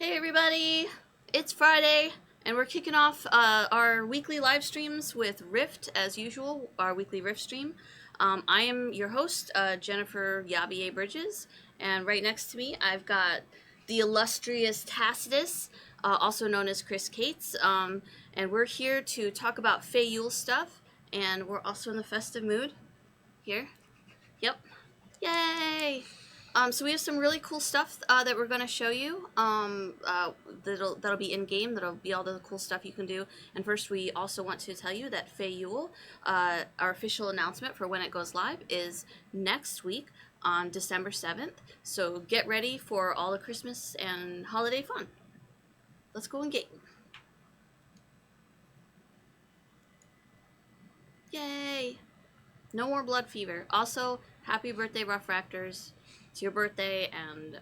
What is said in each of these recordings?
Hey everybody, it's Friday, and we're kicking off our weekly live streams with Rift, as usual, our weekly Rift stream. I am your host, Jennifer Yaviey Bridges, and right next to me I've got the illustrious Tacitus, also known as Chris Cates, and we're here to talk about Fae Yule stuff, and we're also in the festive mood here. Yep. Yay! So we have some really cool stuff that we're going to show you. That'll be in game. That'll be all the cool stuff you can do. And first, we also want to tell you that Fae Yule, our official announcement for when it goes live, is next week on December 7th. So get ready for all the Christmas and holiday fun. Let's go in game. Yay! No more blood fever. Also, happy birthday, Rough Raptors. It's your birthday, and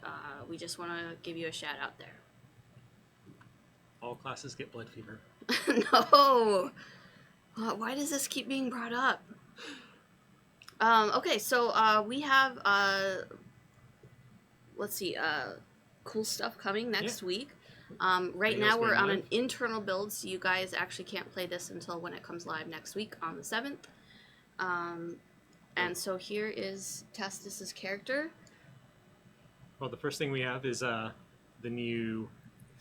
we just want to give you a shout out there. All classes get blood fever. No! Why does this keep being brought up? Okay, so we have, let's see, cool stuff coming next week. Right now we're on an internal build, so you guys actually can't play this until when it comes live next week on the 7th. And so here is Tacitus's character. Well, the first thing we have is the new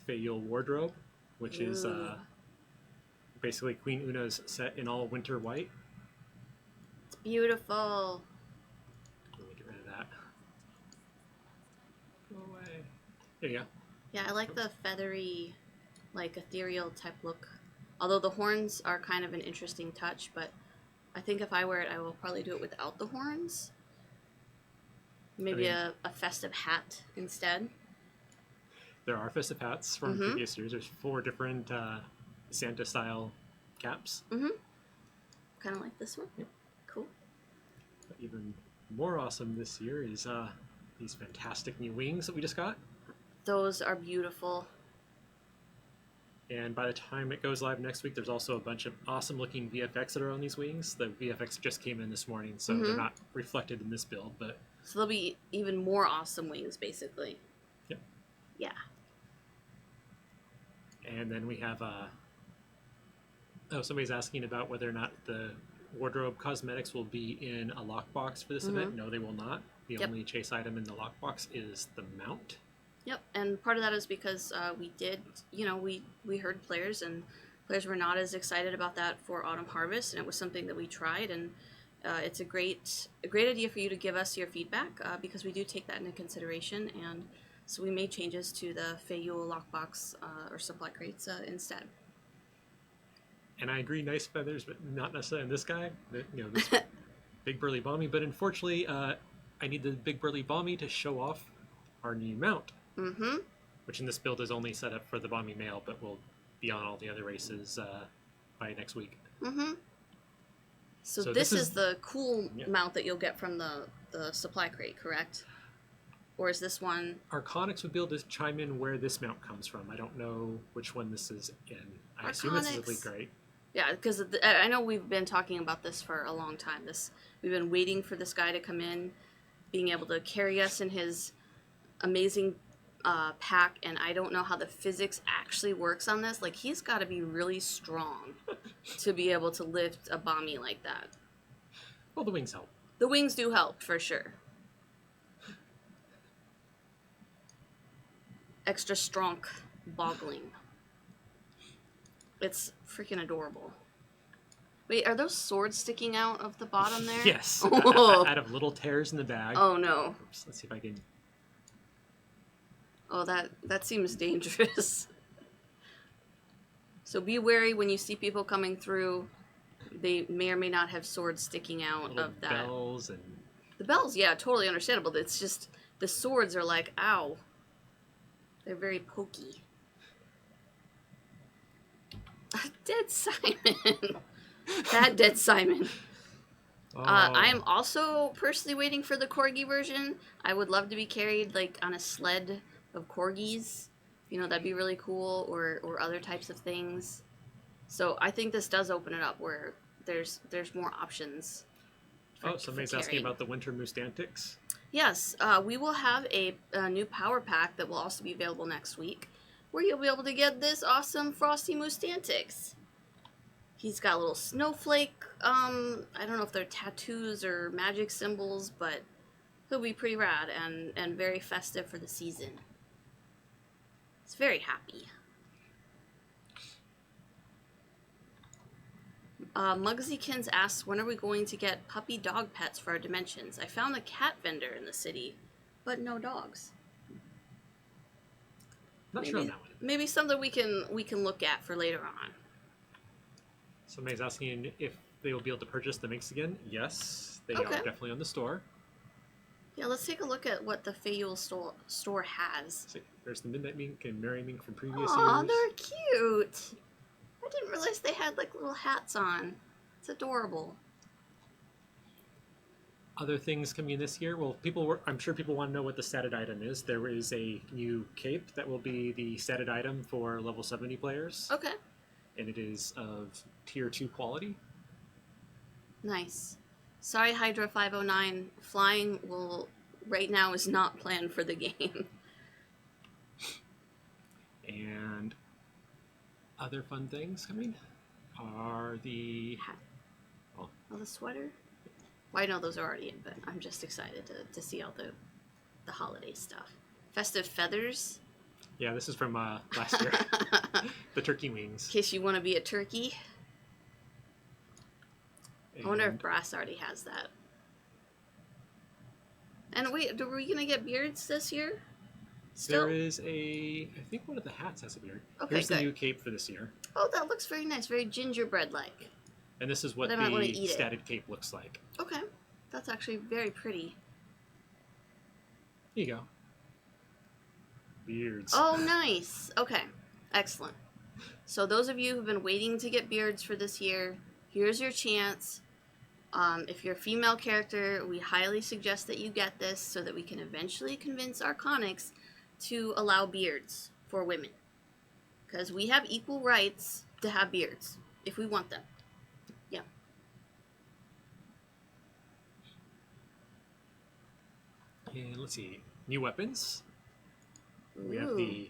Fae Yule wardrobe, which is basically Queen Una's set in all winter white. It's beautiful. Let me get rid of that. Go away. There you go. Yeah, I like the feathery, like ethereal type look. Although the horns are kind of an interesting touch, but I think if I wear it, I will probably do it without the horns. Maybe a festive hat instead. There are festive hats from previous years. There's 4 different Santa-style caps. Kind of like this one. Yep. Cool. But even more awesome this year is these fantastic new wings that we just got. Those are beautiful. And by the time it goes live next week, there's also a bunch of awesome-looking VFX that are on these wings. The VFX just came in this morning, so they're not reflected in this build, but... So there'll be even more awesome wings, basically. Yep. Yeah. And then we have... somebody's asking about whether or not the wardrobe cosmetics will be in a lockbox for this event. No, they will not. The only chase item in the lockbox is the mount. Yep, and part of that is because we did, we heard players, and players were not as excited about that for Autumn Harvest, and it was something that we tried, and it's a great idea for you to give us your feedback, because we do take that into consideration, and so we made changes to the Fae Yule lockbox or supply crates instead. And I agree, nice feathers, but not necessarily in this guy. This big burly Bommy, but unfortunately, I need the big burly Bommy to show off our new mount. Which in this build is only set up for the Bomby male, but will be on all the other races by next week. So this is the cool mount that you'll get from the supply crate, correct? Or is this one... Arconics would be able to chime in where this mount comes from. I don't know which one this is in. I assume this is Elite Great. Yeah, because I know we've been talking about this for a long time. We've been waiting for this guy to come in, being able to carry us in his amazing pack, and I don't know how the physics actually works on this. Like, he's got to be really strong to be able to lift a Bommy like that. Well, the wings help. The wings do help, for sure. Extra strong bogling. It's freaking adorable. Wait, are those swords sticking out of the bottom there? Yes. Out of little tears in the bag. Oh, no. Oops, let's see if I can... Oh, that seems dangerous. So be wary when you see people coming through. They may or may not have swords sticking out little of that. Bells and... The bells, yeah, totally understandable. It's just, the swords are like, ow. They're very pokey. Dead Simon. That Dead Simon. Oh. I am also personally waiting for the Corgi version. I would love to be carried, like, on a sled of corgis, that'd be really cool, or other types of things. So I think this does open it up where there's more options. Somebody's asking about the Winter Moose Antics. Yes, we will have a new power pack that will also be available next week. where you'll be able to get this awesome Frosty Moustantics. He's got little snowflake, I don't know if they're tattoos or magic symbols, but he'll be pretty rad and very festive for the season. It's very happy. Muggsykins asks, when are we going to get puppy dog pets for our dimensions? I found a cat vendor in the city, but no dogs. Not sure on that one. Maybe something we can look at for later on. Somebody's asking if they will be able to purchase the minks again. Yes, they are definitely on the store. Yeah, let's take a look at what the Fae Yule store has. See, there's the Midnight Mink and Merry Mink from previous years. Aw, they're cute. I didn't realize they had like little hats on. It's adorable. Other things coming in this year. Well, I'm sure people want to know what the statted item is. There is a new cape that will be the statted item for level 70 players. Okay. And it is of tier 2 quality. Nice. Sorry, Hydra 509. Flying right now is not planned for the game. And other fun things coming are the hat. Oh, the sweater. Well, I know those are already in, but I'm just excited to see all the holiday stuff. Festive feathers. Yeah, this is from last year. The turkey wings. In case you want to be a turkey. I wonder if Brass already has that. And wait, are we going to get beards this year? Still? There is I think one of the hats has a beard. Okay, here's the new cape for this year. Oh, that looks very nice. Very gingerbread-like. And this is what the statted cape looks like. Okay. That's actually very pretty. Here you go. Beards. Oh, nice. Okay. Excellent. So those of you who've been waiting to get beards for this year, here's your chance. If you're a female character, we highly suggest that you get this so that we can eventually convince Arconics to allow beards for women. Because we have equal rights to have beards, if we want them. Yeah. And let's see. New weapons. Ooh. We have the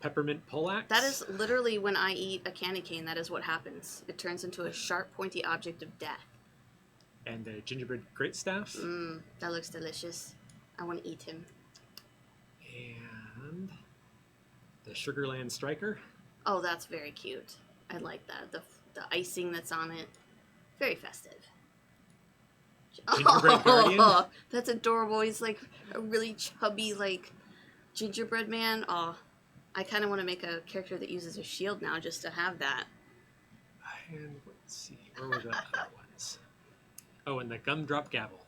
peppermint poleaxe. That is literally when I eat a candy cane, that is what happens. It turns into a sharp, pointy object of death. And the gingerbread greatstaff. That looks delicious. I want to eat him. And the Sugarland striker. Oh, that's very cute. I like that. The icing that's on it. Very festive. Gingerbread guardian. That's adorable. He's like a really chubby, like, gingerbread man. Oh, I kind of want to make a character that uses a shield now just to have that. And let's see, where were the other ones? Oh, and the gumdrop gavel,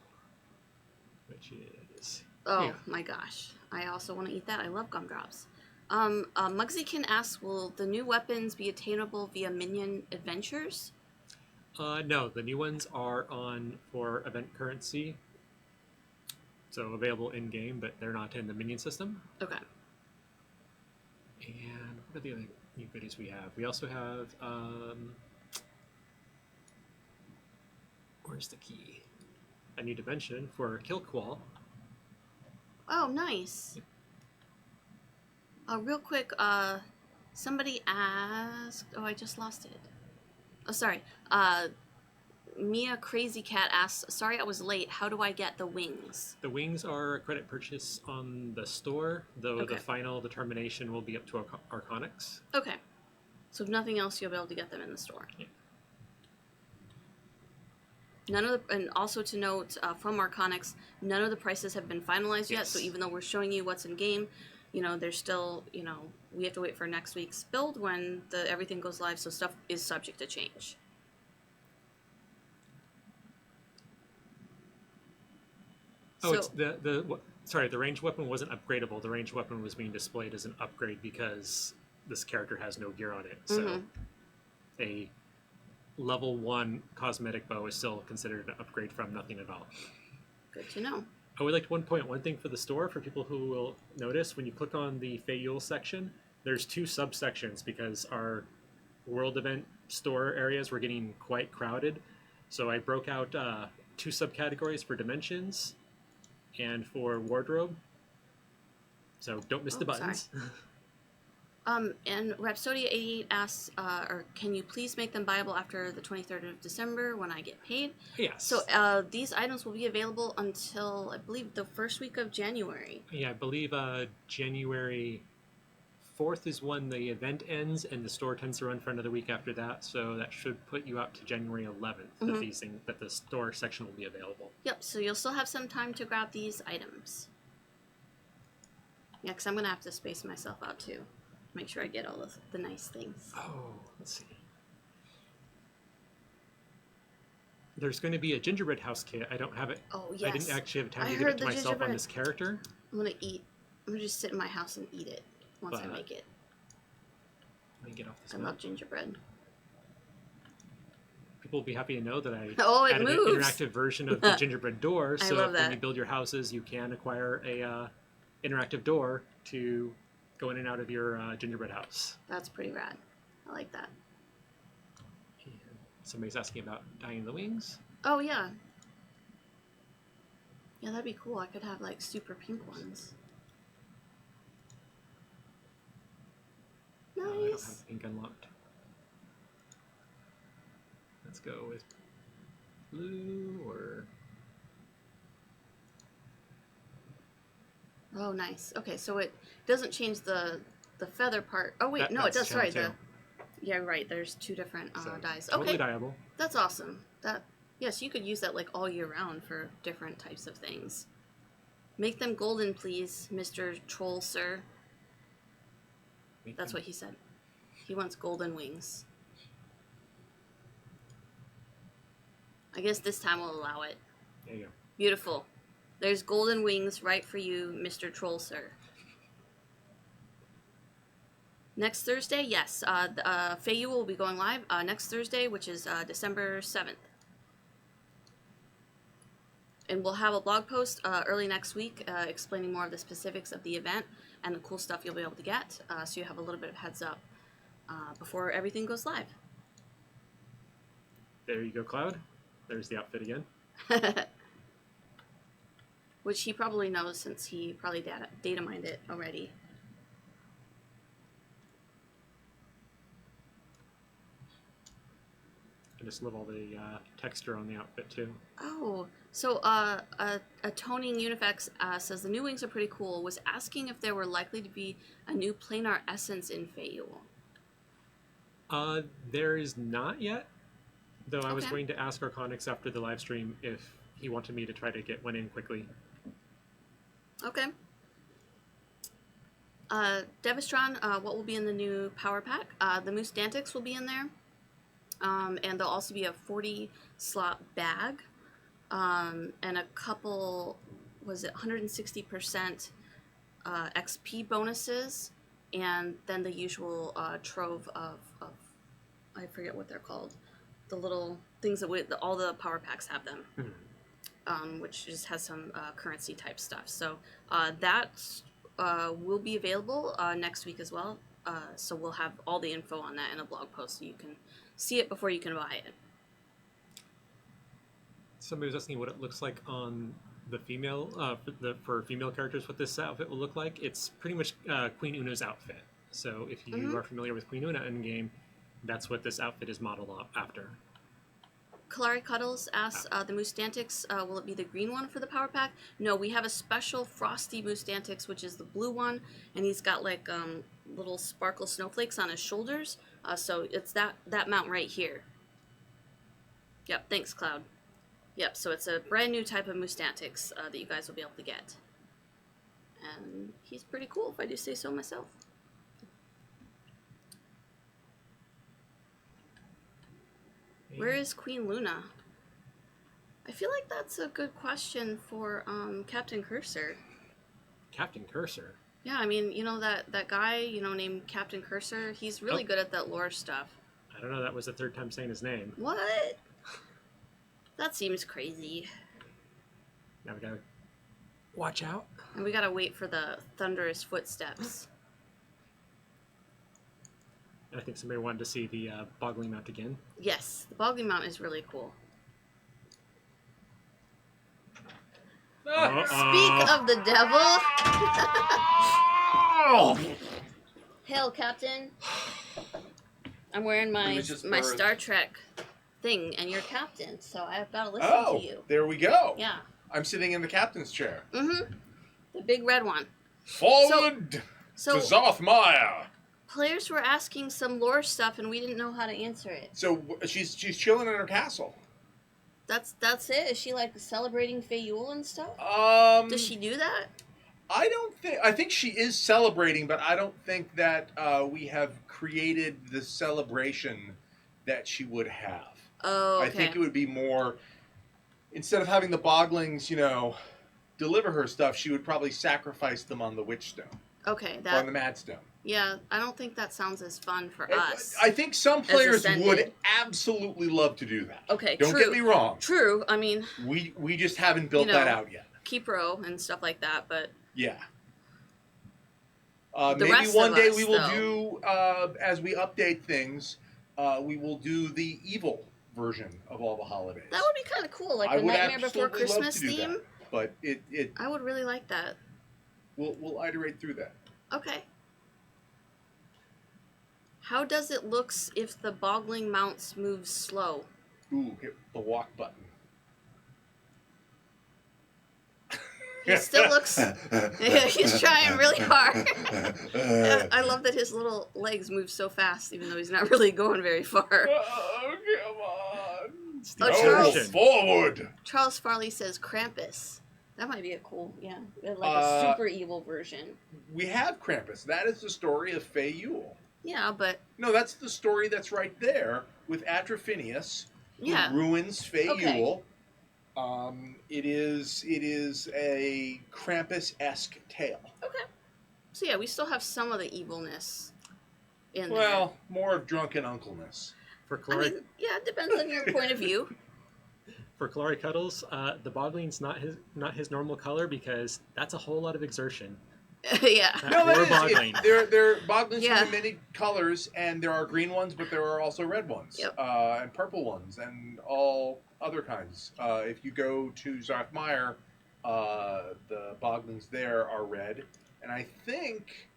which is... Oh my gosh. I also want to eat that. I love gumdrops. Muggsykin asks, will the new weapons be attainable via minion adventures? No, the new ones are on for event currency. So available in-game, but they're not in the minion system. Okay. And what are the other new goodies we have? We also have, where's the key? A new dimension for Kilquall. Oh, nice. Real quick, somebody asked... Oh, I just lost it. Oh, sorry. Mia Crazy Cat asks, sorry I was late, how do I get the wings? The wings are a credit purchase on the store, though the final determination will be up to Arconics. Okay. So if nothing else, you'll be able to get them in the store. Yeah. And also to note, from Arconics, none of the prices have been finalized yet, so even though we're showing you what's in game, you know, there's still, you know, we have to wait for next week's build when everything goes live, so stuff is subject to change. Oh, it's sorry, the ranged weapon wasn't upgradable. The ranged weapon was being displayed as an upgrade because this character has no gear on it. So a level 1 cosmetic bow is still considered an upgrade from nothing at all. Good to know. I would like to point one thing for the store for people who will notice when you click on the Fae Yule section, there's 2 subsections because our world event store areas were getting quite crowded. So I broke out 2 subcategories for dimensions and for wardrobe. So don't miss the buttons. And Rhapsodia88 asks, or can you please make them buyable after the 23rd of December when I get paid? Yes. So these items will be available until, I believe, the first week of January. Yeah, I believe January 4th is when the event ends, and the store tends to run for another week after that. So that should put you out to January 11th that the store section will be available. Yep, so you'll still have some time to grab these items. Yeah, because I'm going to have to space myself out too. Make sure I get all of the nice things. Oh, let's see. There's going to be a gingerbread house kit. I don't have it. Oh, yes. I didn't actually have time to give it to myself on this character. I'm going to eat. I'm going to just sit in my house and eat it once I make it. Let me get off this. I love gingerbread. People will be happy to know that I added an interactive version of the gingerbread door. So I love that. when you build your houses, you can acquire a interactive door to go in and out of your gingerbread house. That's pretty rad. I like that. And somebody's asking about dyeing the wings. Oh, yeah. Yeah, that'd be cool. I could have, like, super pink ones. Nice. I don't have the pink unlocked. Let's go with blue or... Oh, nice. Okay, so it doesn't change the feather part. Oh, wait, no, it does. Sorry, yeah, right. There's two different dyes. Totally okay, dyeable. That's awesome. Yes, you could use that like all year round for different types of things. Make them golden, please, Mr. Troll, sir. That's what he said. He wants golden wings. I guess this time we'll allow it. There you go. Beautiful. There's golden wings right for you, Mr. Troll, sir. Next Thursday, yes. Fae Yule will be going live next Thursday, which is December 7th. And we'll have a blog post early next week explaining more of the specifics of the event and the cool stuff you'll be able to get, so you have a little bit of heads up before everything goes live. There you go, Cloud. There's the outfit again. Which he probably knows since he probably data mined it already. I just love all the texture on the outfit too. Oh, so a toning Unifex says the new wings are pretty cool. Was asking if there were likely to be a new planar essence in Fae Yule. There is not yet, though I was going to ask Arconix after the live stream if he wanted me to try to get one in quickly. Okay. Devistron, what will be in the new power pack? The Moose Dantics will be in there. And there'll also be a 40 slot bag. And a couple, was it 160% XP bonuses. And then the usual trove of, I forget what they're called. The little things that all the power packs have them. Which just has some currency type stuff. So that will be available next week as well. So we'll have all the info on that in a blog post so you can see it before you can buy it. Somebody was asking what it looks like on the female, for female characters, what this outfit will look like. It's pretty much Queen Una's outfit. So if you are familiar with Queen Una in game, that's what this outfit is modeled after. Kalari Cuddles asks, the Moose Dantics, will it be the green one for the power pack? No, we have a special Frosty Moose Dantics, which is the blue one, and he's got like little sparkle snowflakes on his shoulders, so it's that mount right here. Yep, thanks, Cloud. Yep, so it's a brand new type of Moose Dantics that you guys will be able to get. And he's pretty cool, if I do say so myself. Where is Queen Luna? I feel like that's a good question for Captain Cursor. Captain Cursor? Yeah, I mean, you know that guy, named Captain Cursor? He's really good at that lore stuff. I don't know, that was the third time saying his name. What? That seems crazy. Now we gotta watch out. And we gotta wait for the thunderous footsteps. I think somebody wanted to see the bogling mount again. Yes, the bogling mount is really cool. Speak of the devil. Hail, Captain. I'm wearing It my was just my birth. Star Trek thing, and you're Captain, so I've got to listen Oh, to you. there we go. Yeah. I'm sitting in the captain's chair. Mm-hmm. The big red one. Forward So to Zarthmire. players were asking some lore stuff, and we didn't know how to answer it. So she's chilling in her castle. That's it? Is she, like, celebrating Fae Yule and stuff? Does she do that? I think she is celebrating, but I don't think that we have created the celebration that she would have. Oh, okay. I think it would be more, instead of having the boglings, deliver her stuff, she would probably sacrifice them on the witchstone. Okay, Or on the madstone. Yeah, I don't think that sounds as fun for us. I think some players Ascended. would absolutely love to do that. Okay, Don't get me wrong. True, I mean... We just haven't built that out yet. Keep row and stuff like that, but... Yeah. The Maybe rest one of day us, we will though. do, as we update things, we will do the evil version of all the holidays. That would be kind of cool, like I a would Nightmare Before absolutely love Christmas to do theme. that, but it I would really like that. we'll iterate through that. Okay. How does it looks if the bogling mounts move slow? Ooh, hit the walk button. He still looks... he's trying really hard. I love that his little legs move so fast, even though he's not really going very far. Oh, come on. It's the Oh, Charles. version. Forward. Charles Farley says Krampus. That might be a cool, like a super evil version. We have Krampus. That is the story of Fae Yule. Yeah, but... No, that's the story that's right there with Atrophinius, who ruins Fae Yule. It is a Krampus-esque tale. Okay. So yeah, we still have some of the evilness in there. Well, more of drunken uncleness. For I mean, yeah, it depends on your point of view. For Kalari Cuddles, the bogling's not his normal color because that's a whole lot of exertion. Yeah. No, Or that bogling. is. They're boglings Yeah. come in many colors, and there are green ones, but there are also red ones, Yep. and purple ones, and all other kinds. If you go to Zarthmire, the boglings there are red, and I think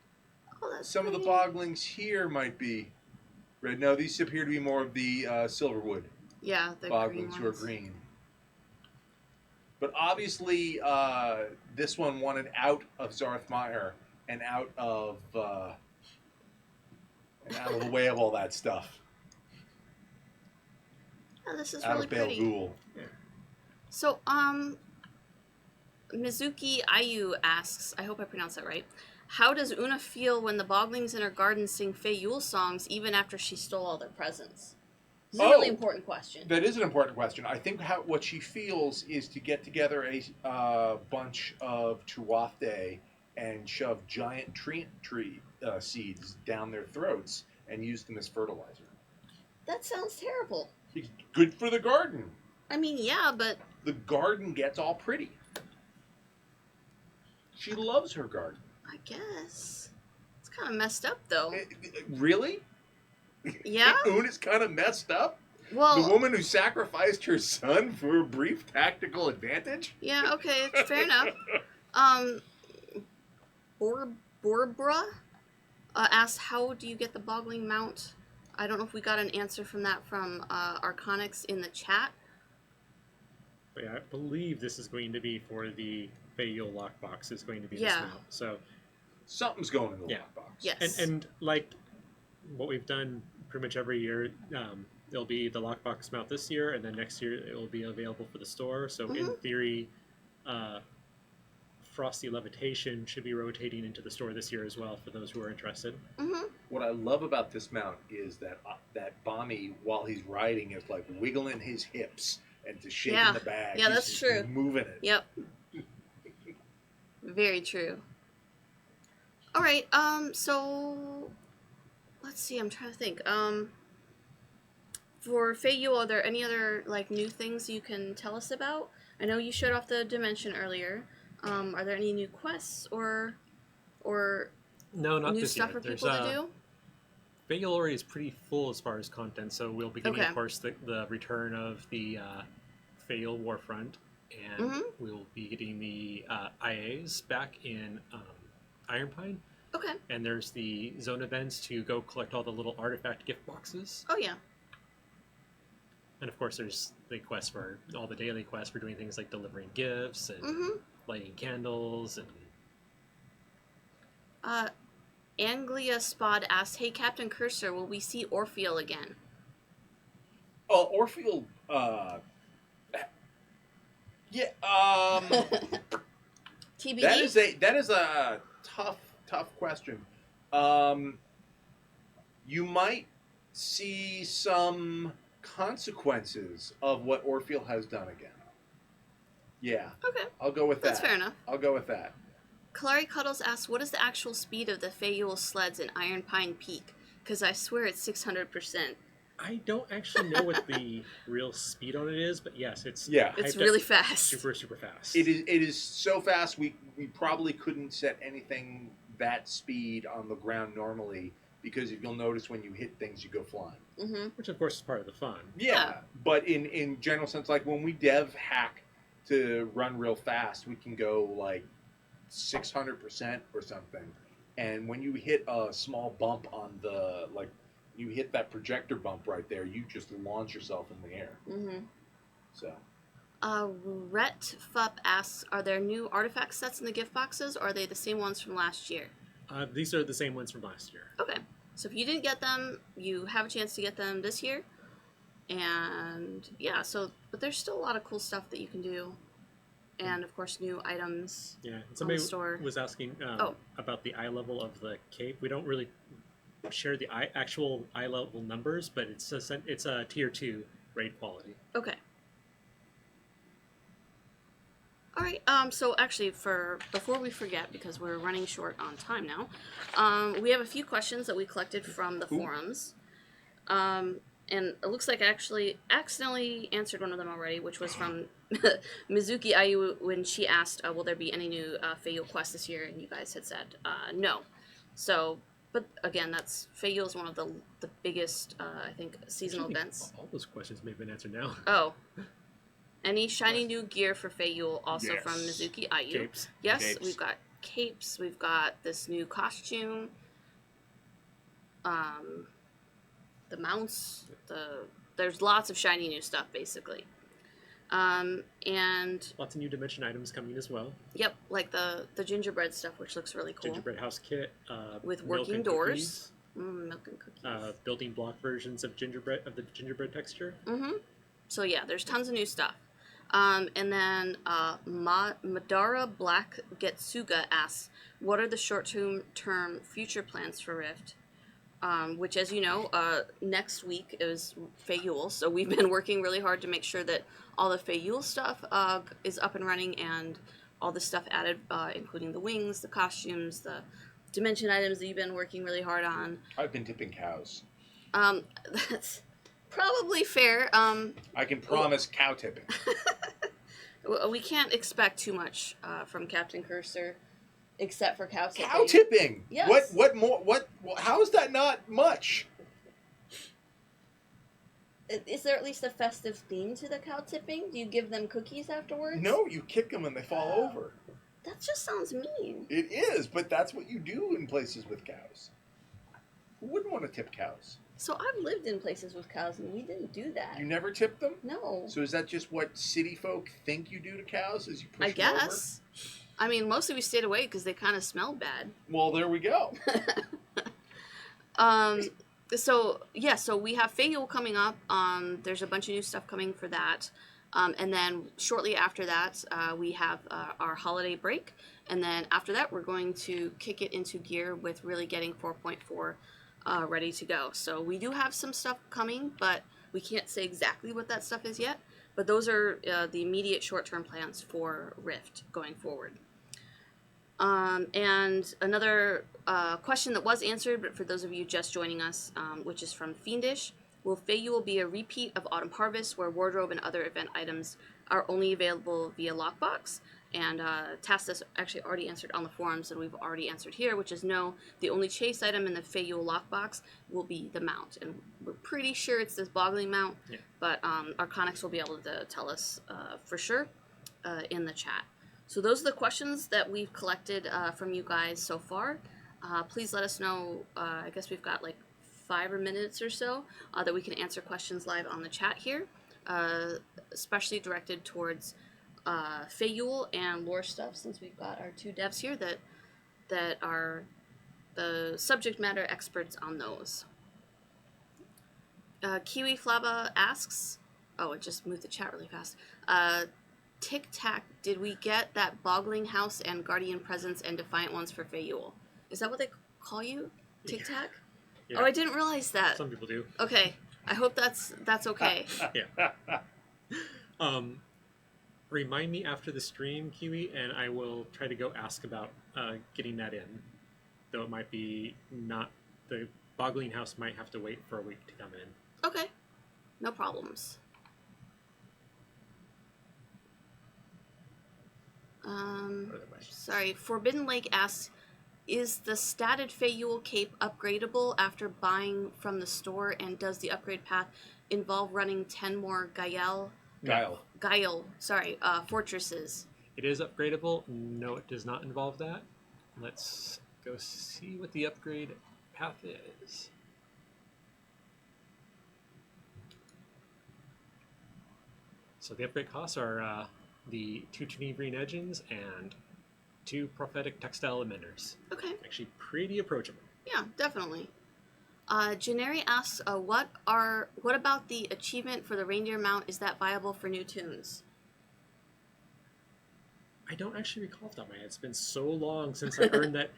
some of the boglings here might be red. No, these appear to be more of the Silverwood Yeah, the boglings green who are ones. green. But obviously, this one wanted out of Zarthmire and out of the way of all that stuff. Oh, this is Out really of Bale pretty. Ghoul. So, Mizuki Ayu asks, I hope I pronounced that right, how does Una feel when the boglings in her garden sing Fae Yule songs even after she stole all their presents? This is a really important question. That is an important question. I think what she feels is to get together a bunch of Tuathe and shove giant tree seeds down their throats and use them as fertilizer. That sounds terrible. It's good for the garden. I mean, yeah, but... The garden gets all pretty. She loves her garden. I guess. It's kind of messed up, though. Really? Yeah? Una's kind of messed up? Well... The woman who sacrificed her son for a brief tactical advantage? Yeah, okay, fair enough. Borbra asked, how do you get the bogling mount? I don't know if we got an answer from that from Arconix in the chat. But yeah, I believe this is going to be for the Fae Yule lockbox. Is going to be this Yeah. mount. So Something's going in the Yeah. lockbox. Yes. and like what we've done pretty much every year, it'll be the lockbox mount this year, and then next year it will be available for the store. So in theory, Frosty Levitation should be rotating into the store this year as well for those who are interested. Mm-hmm. What I love about this mount is that Bommy, while he's riding, is like wiggling his hips and just shaking the bag. Yeah, He's that's just true. Moving it. Yep. Very true. All right. So let's see. I'm trying to think. For Fae Yule, are there any other like new things you can tell us about? I know you showed off the dimension earlier. Are there any new quests or No, not new this stuff year. for There's people to do? Fae Yule already is pretty full as far as content, so we'll be getting, Okay. of course, the return of the Fae Yule Warfront, and we'll be getting the IAs back in Iron Pine. Okay. Okay. And there's the zone events to go collect all the little artifact gift boxes. Oh, yeah. And of course, there's the quest for all the daily quests for doing things like delivering gifts and lighting candles and. Anglia Spod asked, "Hey, Captain Cursor, will we see Orpheal again?" Oh, Orpheal. Yeah. TBD. That is a tough question. You might see some consequences of what Orpheal has done again. Yeah. Okay. I'll go with that. That's fair enough. I'll go with that. Kalari Cuddles asks, "What is the actual speed of the Fae Yule sleds in Iron Pine Peak? Because I swear it's 600%. I don't actually know what the real speed on it is, but yes, it's It's really fast. Super fast. It is so fast. We probably couldn't set anything that speed on the ground normally, because if you'll notice when you hit things, you go flying. Mm-hmm. Which of course is part of the fun. Yeah, but in general sense, like when we dev hack to run real fast, we can go like 600% or something. And when you hit a small bump on the you hit that projector bump right there, you just launch yourself in the air. Mm-hmm. So. Rhett Fupp asks, "Are there new artifact sets in the gift boxes, or are they the same ones from last year?" These are the same ones from last year. Okay. So if you didn't get them, you have a chance to get them this year. And yeah, but there's still a lot of cool stuff that you can do. And of course, new items. Yeah, and somebody on the store. was asking about the eye level of the cape. We don't really share the actual eye level numbers, but it's a tier 2 raid quality. Okay. All right. So actually, before we forget, because we're running short on time now, we have a few questions that we collected from the forums. And it looks like I actually accidentally answered one of them already, which was from Mizuki Ayu when she asked, "Will there be any new Fae Yule quests this year?" And you guys had said no. So, but again, Fae Yule is one of the biggest, I think, seasonal events. All those questions may have been answered now. Oh. Any shiny new gear for Fae Yule, also from Mizuki Ayu. Capes. Yes, Capes. we've got capes, we've got this new costume, the mounts, there's lots of shiny new stuff, basically. And lots of new dimension items coming as well. Yep, like the gingerbread stuff, which looks really cool. Gingerbread house kit. With milk working and doors. Milk and cookies. Building block versions of the gingerbread texture. Mm-hmm. So yeah, there's tons of new stuff. And then Madara Black Getsuga asks, "What are the short-term future plans for Rift?" Which, as you know, next week is Fae Yule, so we've been working really hard to make sure that all the Fae Yule stuff is up and running, and all the stuff added, including the wings, the costumes, the dimension items that you've been working really hard on. I've been tipping cows. That's probably fair. I can promise cow tipping. We can't expect too much from Captain Cursor, except for cow tipping. Cow tipping. Yes. What more? How is that not much? Is there at least a festive theme to the cow tipping? Do you give them cookies afterwards? No, you kick them and they fall over. That just sounds mean. It is, but that's what you do in places with cows. Who wouldn't want to tip cows? So I've lived in places with cows, and we didn't do that. You never tip them? No. So is that just what city folk think you do to cows? Is you push I them guess. I mean, mostly we stayed away because they kind of smelled bad. Well, there we go. So we have Fae Yule coming up. There's a bunch of new stuff coming for that. And then shortly after that, we have our holiday break. And then after that, we're going to kick it into gear with really getting 4.4 ready to go. So we do have some stuff coming, but we can't say exactly what that stuff is yet. But those are the immediate short-term plans for Rift going forward. And another question that was answered, but for those of you just joining us, which is from Fiendish, will Fae Yule be a repeat of Autumn Harvest, where wardrobe and other event items are only available via lockbox? And Tacitus actually already answered on the forums, and we've already answered here, which is no. The only chase item in the Fae Yule lockbox will be the mount, and we're pretty sure it's this bogling mount. Yeah. But Arconics will be able to tell us for sure in the chat. So those are the questions that we've collected from you guys so far. please let us know. I guess we've got like 5 minutes or so that we can answer questions live on the chat here, especially directed towards Fae Yule and lore stuff, since we've got our two devs here that are the subject matter experts on those. Kiwi Flaba asks, oh, it just moved the chat really fast. Tic Tac, did we get that Bogling House and Guardian Presence and Defiant Ones for Fae Yule? Is that what they call you? Tic Tac? Yeah. Oh, I didn't realize that. Some people do. Okay, I hope that's okay. Yeah. Remind me after the stream, Kiwi, and I will try to go ask about getting that in. Though it might be not, the Bogling House might have to wait for a week to come in. Okay, no problems. Sorry, Forbidden Lake asks, is the statted Fae Yule cape upgradable after buying from the store, and does the upgrade path involve running 10 more Guile, fortresses? It is upgradable. No, it does not involve that. Let's go see what the upgrade path is. So the upgrade costs are the 2 Genevrine engines and 2 prophetic textile emitters. Okay. Actually pretty approachable. Yeah, definitely. Janeri asks, what about the achievement for the reindeer mount? Is that viable for new tunes? I don't actually recall off the top of my head. It's been so long since I earned that.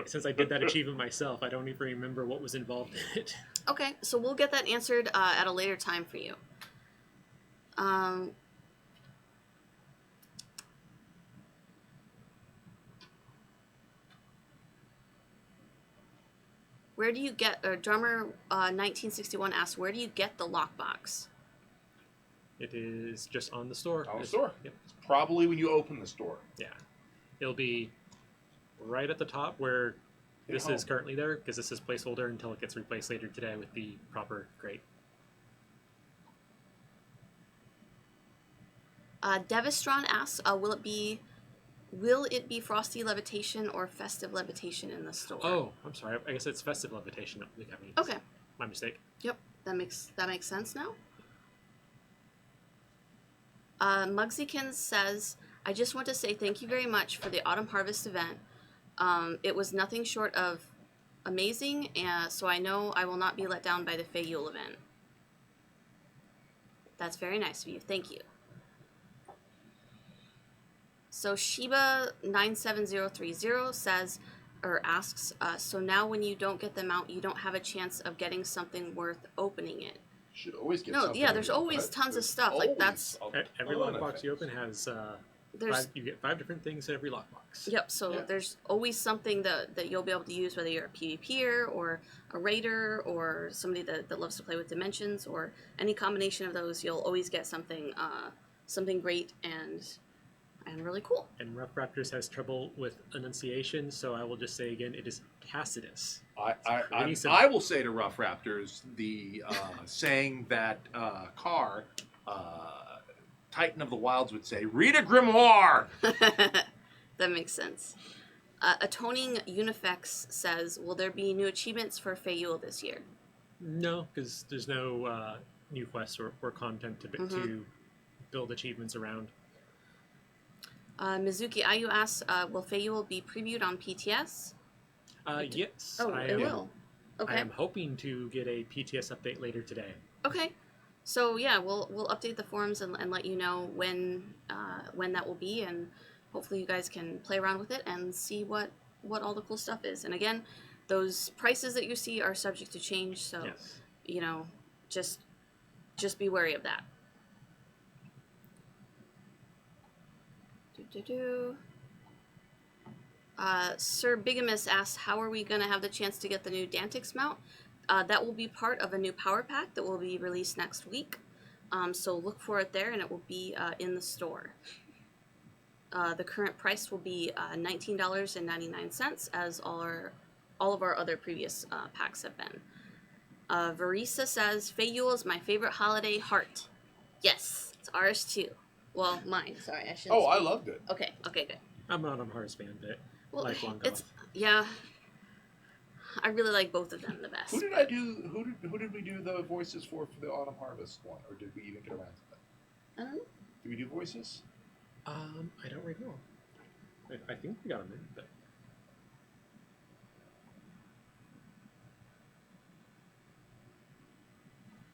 Since I did that achievement myself, I don't even remember what was involved in it. Okay, so we'll get that answered at a later time for you. Where do you get, Drummer 1961 asks, where do you get the lockbox? It is just on the store. On the store. Yep. It's probably when you open the store. Yeah. It'll be right at the top where this is currently there, because this is placeholder until it gets replaced later today with the proper crate. Devistron asks, will it be Frosty Levitation or Festive Levitation in the store? Oh, I'm sorry. I guess it's Festive Levitation. That will be coming. Okay. My mistake. Yep, that makes sense now. Muggsykins says, I just want to say thank you very much for the Autumn Harvest event. It was nothing short of amazing, so I know I will not be let down by the Fae Yule event. That's very nice of you. Thank you. So Sheba97030 says, or asks, so now when you don't get them out, you don't have a chance of getting something worth opening it. Should always get No, something. yeah, there's always tons of stuff. Like that's every lockbox you open has you get 5 different things in every lockbox. Yep. So there's always something that you'll be able to use, whether you're a PvPer or a raider or somebody that loves to play with dimensions or any combination of those. You'll always get something great and really cool. And Rough Raptors has trouble with enunciation, so I will just say again, it is Tacitus. I will say to Rough Raptors the saying that Carr, Titan of the Wilds, would say, read a grimoire! That makes sense. Atoning Unifex says, will there be new achievements for Fae Yule this year? No, because there's no new quests or content to build achievements around. Mizuki Ayu asks, will Fae Yule be previewed on PTS? Yes. Oh, it will. Okay. I am hoping to get a PTS update later today. Okay. So yeah, we'll update the forums and let you know when that will be, and hopefully you guys can play around with it and see what all the cool stuff is. And again, those prices that you see are subject to change, so you know, just be wary of that. Sir Bigamous asks, how are we going to have the chance to get the new Dantix mount? That will be part of a new power pack that will be released next week. So look for it there, and it will be in the store. The current price will be $19.99, as all of our other previous packs have been. Verisa says, Fae Yule is my favorite holiday. Heart. Yes, it's ours too. Well, mine. Sorry, I shouldn't. I loved it. Okay, good. I'm not a Hearts fan, but Well, lifelong it's goth. yeah. I really like both of them the best. Who did I do? Who did we do the voices for the Autumn Harvest one, or did we even get around to that? I don't know. Did we do voices? I don't recall. I think we got them in, but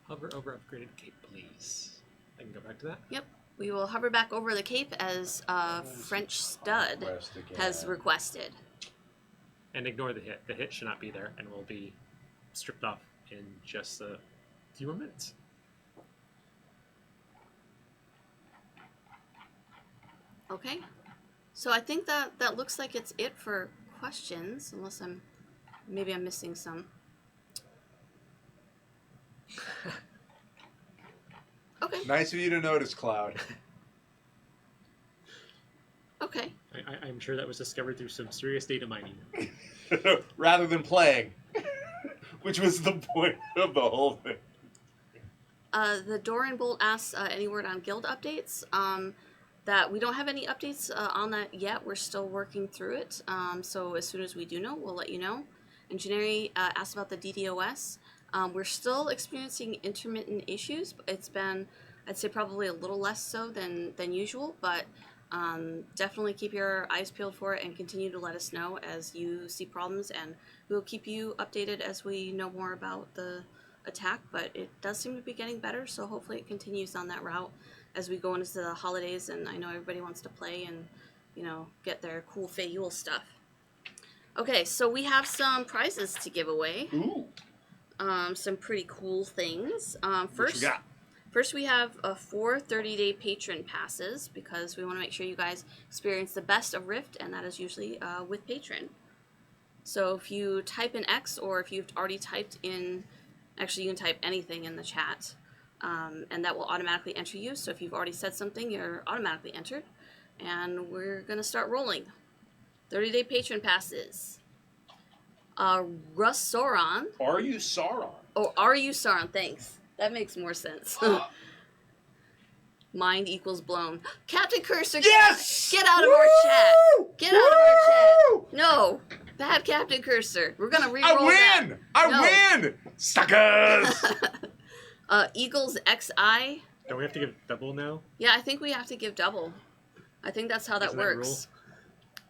hover over upgraded cape, please. I can go back to that. Yep. We will hover back over the cape as French Stud has requested. And ignore the hit. The hit should not be there, and will be stripped off in just a few more minutes. Okay. So I think that looks like it's it for questions, unless maybe I'm missing some. Okay. Nice of you to notice, Cloud. Okay. I'm sure that was discovered through some serious data mining. Rather than playing, which was the point of the whole thing. The Doran Bolt asks any word on guild updates. That we don't have any updates on that yet. We're still working through it. So as soon as we do know, we'll let you know. And Janeri asked about the DDoS. We're still experiencing intermittent issues. It's been, I'd say, probably a little less so than usual, but definitely keep your eyes peeled for it and continue to let us know as you see problems, and we'll keep you updated as we know more about the attack. But it does seem to be getting better, so hopefully it continues on that route as we go into the holidays, and I know everybody wants to play and, you know, get their cool Fae Yule stuff. Okay, so we have some prizes to give away. Ooh. Some pretty cool things. First we have 4 30-day patron passes, because we want to make sure you guys experience the best of Rift, and that is usually with patron. So if you type in X, or if you've already typed in, actually you can type anything in the chat, and that will automatically enter you. So if you've already said something, you're automatically entered. And we're going to start rolling. 30-day patron passes. Russ Sauron. Are you Sauron? Oh, are you Sauron? Thanks. That makes more sense. Mind equals blown. Captain Cursor, Yes! get out of our chat. Get out of our chat. No. Bad Captain Cursor. We're going to re-roll that. I win! I win! Suckers! Eagles XI. Don't we have to give double now? Yeah, I think we have to give double. I think that's how that Isn't works.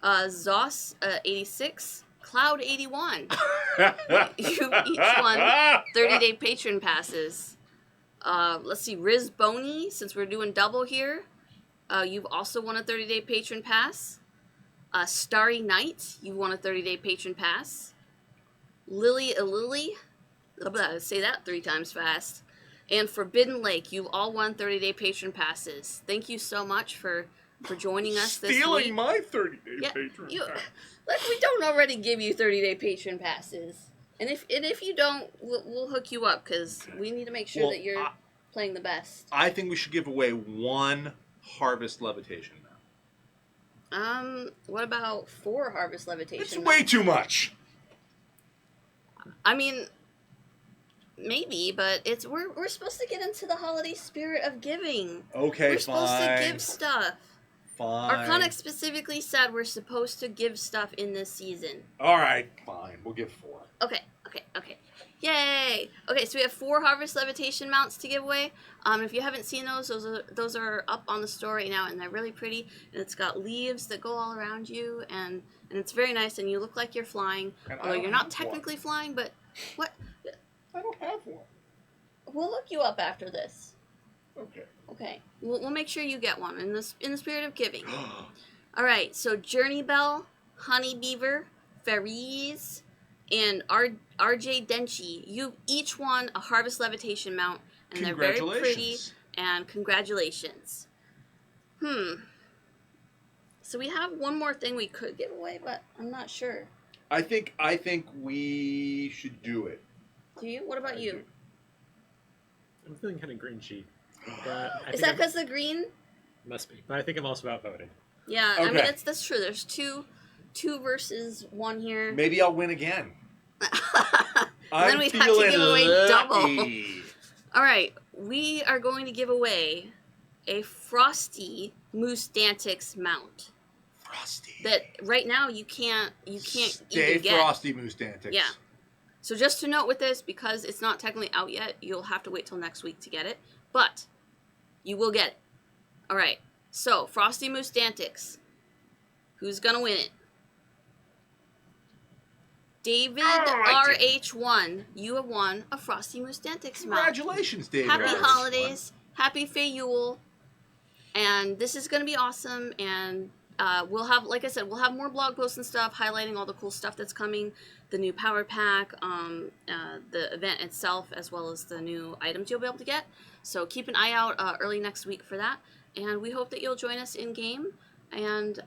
Zos 86. Cloud 81. You each won 30-day patron passes. Let's see, Riz Boney, since we're doing double here, you've also won a 30-day patron pass. Starry Knight, you won a 30-day patron pass. Lily say that 3 times fast. And Forbidden Lake, you've all won 30-day patron passes. Thank you so much for joining us this week. Stealing my 30-day patron pass. Like, we don't already give you 30-day patron passes. And if you don't, we'll hook you up, because we need to make sure that you're playing the best. I think we should give away 1 Harvest Levitation mount. What about 4 Harvest Levitation? It's way too much. I mean, maybe, but we're supposed to get into the holiday spirit of giving. Okay, we're supposed to give stuff. Fine. Arconic specifically said we're supposed to give stuff in this season. All right, fine. We'll give 4. Okay. Yay! Okay, so we have 4 Harvest Levitation mounts to give away. If you haven't seen those are up on the store right now, and they're really pretty. And it's got leaves that go all around you, and it's very nice, and you look like you're flying. And although you're not technically flying, but what? I don't have one. We'll look you up after this. Okay. We'll make sure you get one in the spirit of giving. All right, so Journey Bell, Honey Beaver, Fairies, and RJ Denchi, you've each won a Harvest Levitation mount, and they're very pretty, and congratulations. So we have one more thing we could give away, but I'm not sure. I think we should do it. Do you? What about you? I'm feeling kind of grinchy. Is that because the green? Must be. But I think I'm also outvoted. Yeah, Okay. I mean, that's true. There's two versus 1 here. Maybe I'll win again. Then we have to give away double. All right, we are going to give away a Frosty Moose Dantix mount. Frosty. that right now you can't Stay even get. frosty, Moostantics. Yeah. So just to note with this, because it's not technically out yet, you'll have to wait till next week to get it. But you will get it. All right. So Frosty Moostantics. Who's gonna win it? David RH1. You have won a Frosty Moostantics mount. Congratulations, David. Happy RH1. holidays. Happy Fae Yule. And this is gonna be awesome. And we'll have, like I said, we'll have more blog posts and stuff highlighting all the cool stuff that's coming. The new power pack, the event itself, as well as the new items you'll be able to get. So keep an eye out early next week for that. And we hope that you'll join us in game. And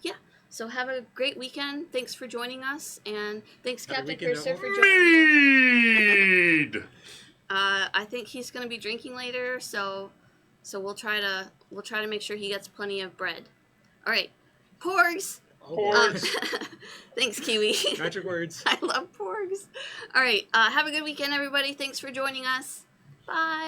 yeah, so have a great weekend. Thanks for joining us, and thanks Captain Cursor for joining us. I think he's going to be drinking later, so we'll try to make sure he gets plenty of bread. All right, porgs. Thanks, Kiwi. Magic words. I love porgs. All right, have a good weekend, everybody. Thanks for joining us. Bye.